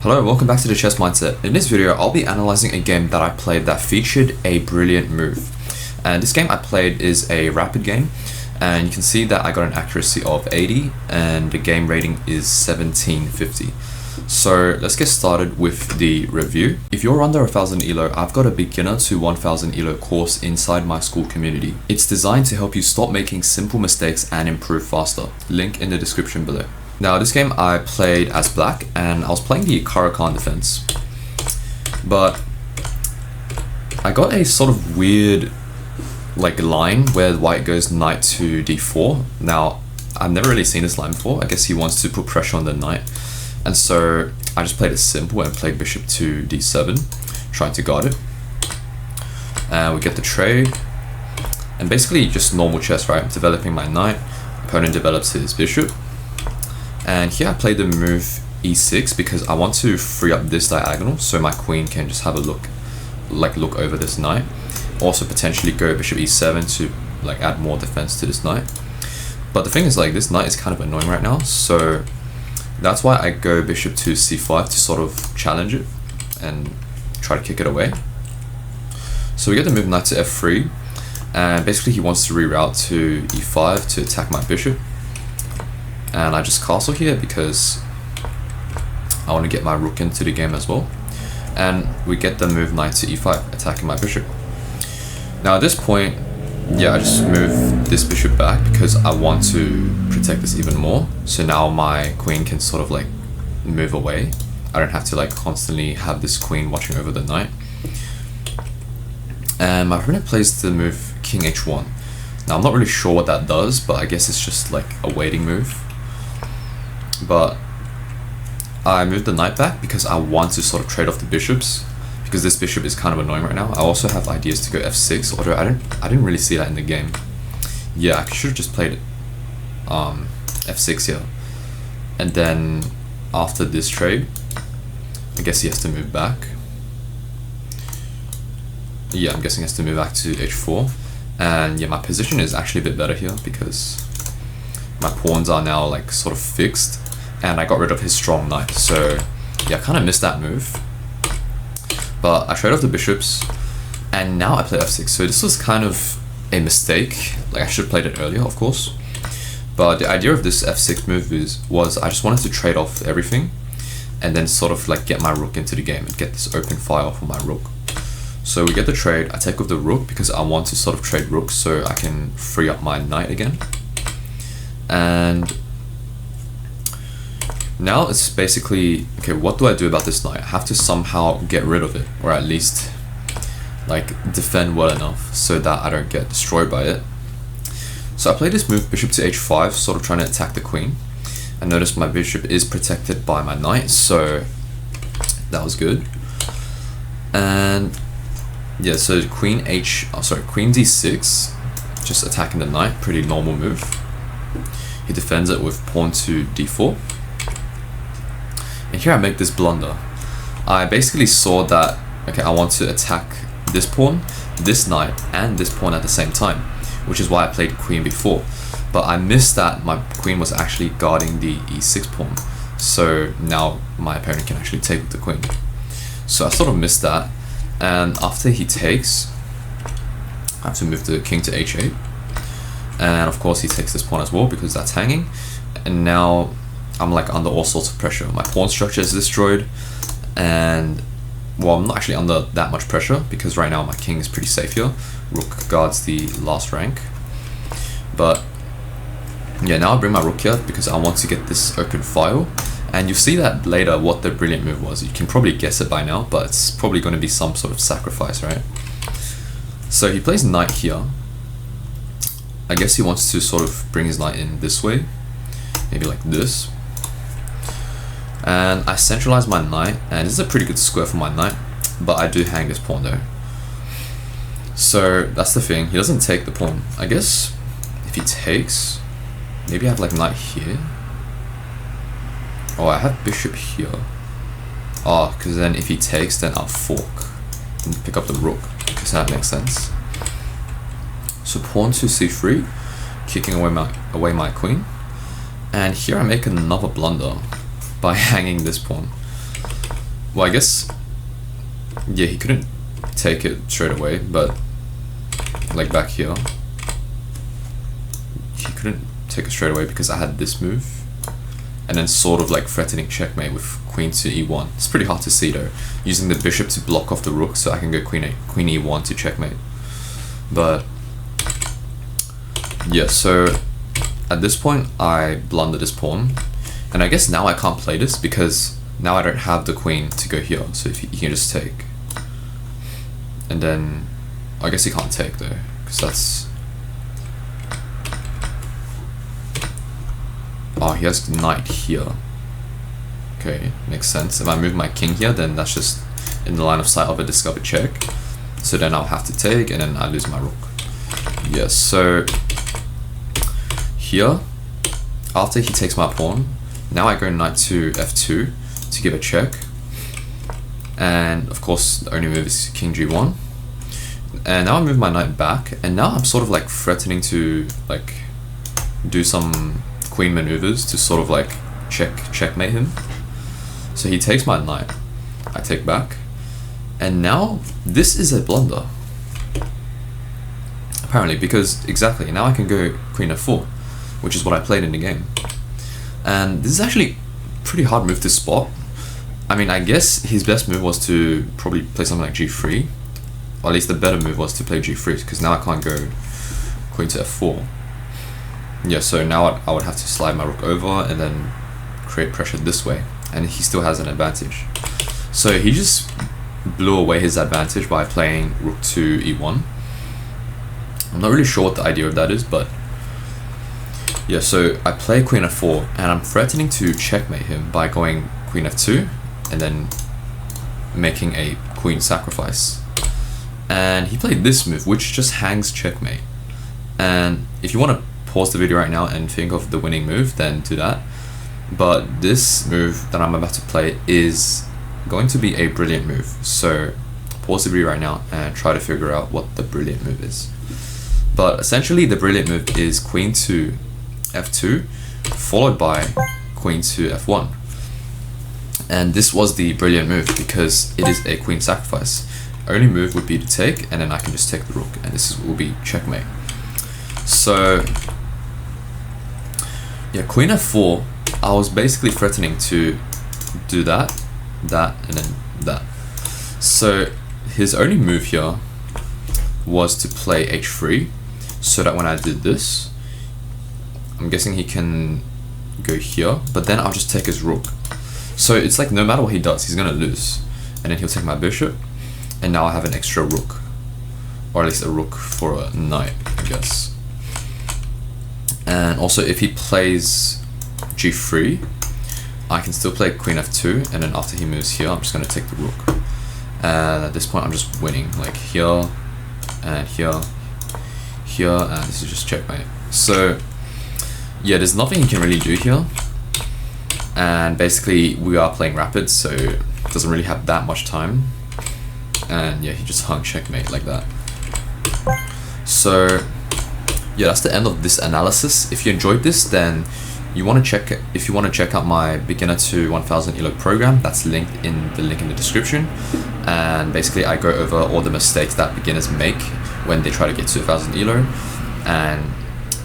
Hello, welcome back to the Chess Mindset. In this video, I'll be analyzing a game that I played that featured a brilliant move. And this game I played is a rapid game, and you can see that I got an accuracy of 80 and the game rating is 1750. So let's get started with the review. If you're under 1000 Elo, I've got a beginner to 1000 Elo course inside my Skool community. It's designed to help you stop making simple mistakes and improve faster. Link in the description below. Now this game I played as black and I was playing the Karakan defense, but I got a sort of weird line where white goes knight to d4. Now I've never really seen this line before. I guess he wants to put pressure on the knight, and so I just played it simple and played bishop to d7, trying to guard it. And we get the trade, and basically just normal chess, right? Developing my knight, opponent develops his bishop. And here I played the move e6 because I want to free up this diagonal so my queen can just have a look over this knight. Also potentially go bishop e7 to add more defense to this knight. But the thing is, this knight is kind of annoying right now, so that's why I go bishop to c5 to sort of challenge it and try to kick it away. So we get the move knight to f3, and basically he wants to reroute to e5 to attack my bishop. And I just castle here because I want to get my rook into the game as well. And we get the move knight to e5, attacking my bishop. Now at this point, I just move this bishop back because I want to protect this even more. So now my queen can sort of move away. I don't have to constantly have this queen watching over the knight. And my opponent plays the move king h1. Now I'm not really sure what that does, but I guess it's just a waiting move. But I moved the knight back because I want to sort of trade off the bishops, because this bishop is kind of annoying right now. I also have ideas to go f6, although I didn't really see that in the game. Yeah, I should have just played it f6 here. And then after this trade, I guess he has to move back. Yeah, I'm guessing he has to move back to h4. And yeah, my position is actually a bit better here because my pawns are now sort of fixed, and I got rid of his strong knight. So yeah, I kind of missed that move. But I trade off the bishops, and now I play f6. So this was kind of a mistake. I should have played it earlier, of course. But the idea of this f6 move was I just wanted to trade off everything, and then sort of get my rook into the game and get this open fire for my rook. So we get the trade. I take off the rook because I want to sort of trade rooks so I can free up my knight again. And now it's basically, okay, what do I do about this knight? I have to somehow get rid of it, or at least defend well enough so that I don't get destroyed by it. So I play this move bishop to h5, sort of trying to attack the queen. And notice my bishop is protected by my knight, so that was good. And yeah, so queen d6, just attacking the knight, pretty normal move. He defends it with pawn to d4. And here I make this blunder. I basically saw that, okay, I want to attack this pawn, this knight, and this pawn at the same time, which is why I played queen before. But I missed that my queen was actually guarding the e6 pawn. So now my opponent can actually take with the queen. So I sort of missed that. And after he takes, I have to move the king to h8. And of course he takes this pawn as well because that's hanging. And now I'm under all sorts of pressure. My pawn structure is destroyed, and well, I'm not actually under that much pressure because right now my king is pretty safe here. Rook guards the last rank. But yeah, now I bring my rook here because I want to get this open file. And you'll see that later what the brilliant move was. You can probably guess it by now, but it's probably going to be some sort of sacrifice, right? So he plays knight here. I guess he wants to sort of bring his knight in this way, maybe like this. And I centralize my knight, and this is a pretty good square for my knight, but I do hang this pawn though. So that's the thing, he doesn't take the pawn. I guess if he takes, maybe I have knight here. Oh, I have bishop here. Oh, because then if he takes, then I'll fork and pick up the rook, because that makes sense. So pawn to c3, kicking away my queen. And here I make another blunder by hanging this pawn. Well, I guess, yeah, he couldn't take it straight away, but like back here, he couldn't take it straight away because I had this move, and then sort of like threatening checkmate with queen to e1. It's pretty hard to see though, using the bishop to block off the rook so I can go queen e1 to checkmate. But yeah, so at this point I blundered this pawn, and I guess now I can't play this because now I don't have the queen to go here, so if he can just take. And then I guess he can't take though, because that's, oh, he has knight here. Okay, makes sense. If I move my king here, then that's just in the line of sight of a discovered check. So then I'll have to take, and then I lose my rook. Yeah, so here, after he takes my pawn, now I go knight to f2 to give a check. And of course, the only move is king g1. And now I move my knight back, and now I'm sort of like threatening to like do some queen maneuvers to sort of like checkmate him. So he takes my knight, I take back, and now this is a blunder. Apparently, because exactly, now I can go queen f4, which is what I played in the game. And this is actually a pretty hard move to spot. I mean, I guess his best move was to probably play something like g3, or at least the better move was to play g3, because now I can't go queen to f4. Yeah, so now I would have to slide my rook over and then create pressure this way, and he still has an advantage. So he just blew away his advantage by playing rook to e1. I'm not really sure what the idea of that is, but yeah, so I play queen f4, and I'm threatening to checkmate him by going queen f2 and then making a queen sacrifice. And he played this move, which just hangs checkmate. And if you want to pause the video right now and think of the winning move, then do that. But this move that I'm about to play is going to be a brilliant move. So pause the video right now and try to figure out what the brilliant move is. But essentially the brilliant move is queen to f2 followed by queen to f1. And this was the brilliant move because it is a queen sacrifice. Only move would be to take, and then I can just take the rook, and this will be checkmate. So yeah, queen f4, I was basically threatening to do that, and then that. So his only move here was to play h3, so that when I did this, I'm guessing he can go here, but then I'll just take his rook. So it's like no matter what he does, he's gonna lose, and then he'll take my bishop, and now I have an extra rook, or at least a rook for a knight, I guess. And also if he plays g3, I can still play queen f2, and then after he moves here, I'm just going to take the rook. And at this point I'm just winning, like here, and here, here, and this is just checkmate. So yeah, there's nothing he can really do here. And basically we are playing rapid, so it doesn't really have that much time. And yeah, he just hung checkmate like that. So yeah, that's the end of this analysis. If you enjoyed this, then if you want to check out my beginner to 1000 Elo program, that's linked in the link in the description. And basically I go over all the mistakes that beginners make when they try to get to 1000 Elo. And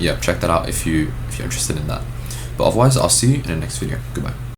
yeah, check that out if you're interested in that. But otherwise, I'll see you in the next video. Goodbye.